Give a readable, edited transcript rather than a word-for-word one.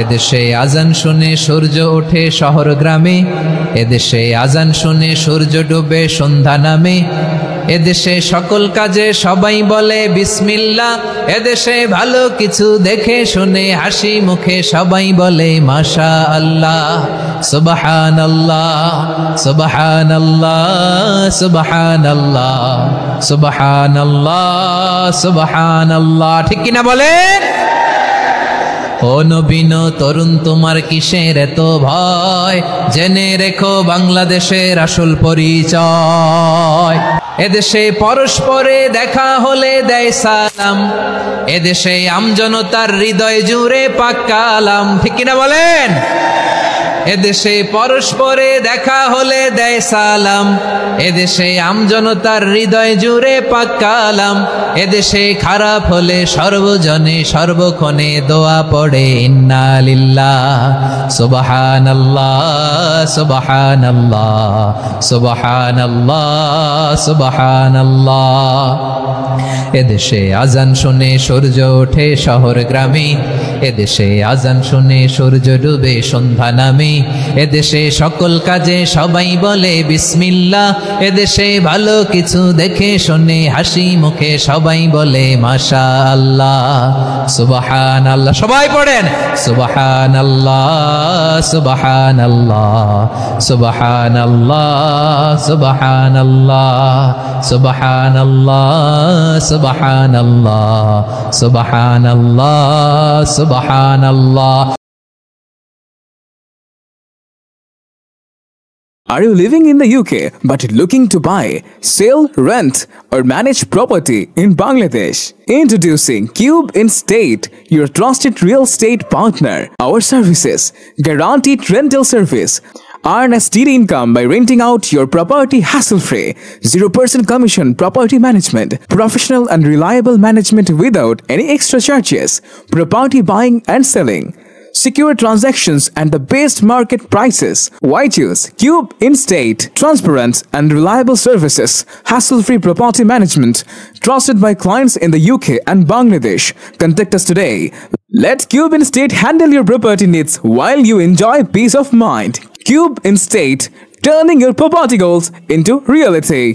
এদেশে আজান শুনে সূর্য ওঠে শহর গ্রামে, এদেশে আজান শুনে সূর্য ডুবে সন্ধ্যা নামে, এদেশে সকল কাজে সবাই বলে বিসমিল্লাহ, এদেশে ভালো কিছু দেখে শুনে হাসি মুখে সবাই বলে মাশা আল্লাহ। সুবহানাল্লাহ সুবহানাল্লাহ সুবহানাল্লাহ সুবহানাল্লাহ সুবহানাল্লাহ, ঠিক কিনা বলেন? ও নবীন তরুণ তোমার কিসের এত ভয়, জেনে রেখো বাংলাদেশের আসল পরিচয়। এদেশে পরস্পরে দেখা হলে দেয় সালাম, এদেশে আমজনতার হৃদয় জুড়ে পাক কালাম, ঠিক কিনা বলেন? এদেশে পরস্পরে দেখা হলে দেয় সালাম, এদেশে আমজনতার হৃদয় জুড়ে পাক কালাম, এদেশে খারাপ হলে সর্বজনে সর্বক্ষণে দোয়া পড়ে ইন্না লিল্লাহ সুবহানাল্লাহ সুবহানাল্লাহ সুবহানাল্লাহ সুবহানাল্লাহ। এদেশে আজান শুনে সূর্য ওঠে শহর গ্রামে, এদেশে আজান শুনে সূর্য ডুবে সন্ধ্যা নামে, এদেশে সকল কাজে সবাই বলে বিসমিল্লাহ, এদেশে ভালো কিছু দেখে শুনে হাসি মুখে সবাই বলে মাশা আল্লাহ। সুবহানাল্লাহ, সবাই পড়েন সুবহানাল্লাহ সুবহানাল্লাহ সুবহানাল্লাহ সুবহানাল্লাহ সুবহানাল্লাহ সুবহানাল্লাহ সুবহানাল্লাহ সুবহানাল্লাহ। Are you living in the UK but looking to buy, sell, rent or manage property in Bangladesh? Introducing Cube Instate, your trusted real estate partner. Our services: guaranteed rental service. Earn a steady income by renting out your property hassle-free. 0% commission property management. Professional and reliable management without any extra charges. Property buying and selling. Secure transactions and the best market prices. Why choose Cube Instate? Transparent and reliable services, hassle-free property management, trusted by clients in the UK and Bangladesh. Contact us today. Let Cube Instate handle your property needs while you enjoy peace of mind. Cube Instate, turning your property goals into reality.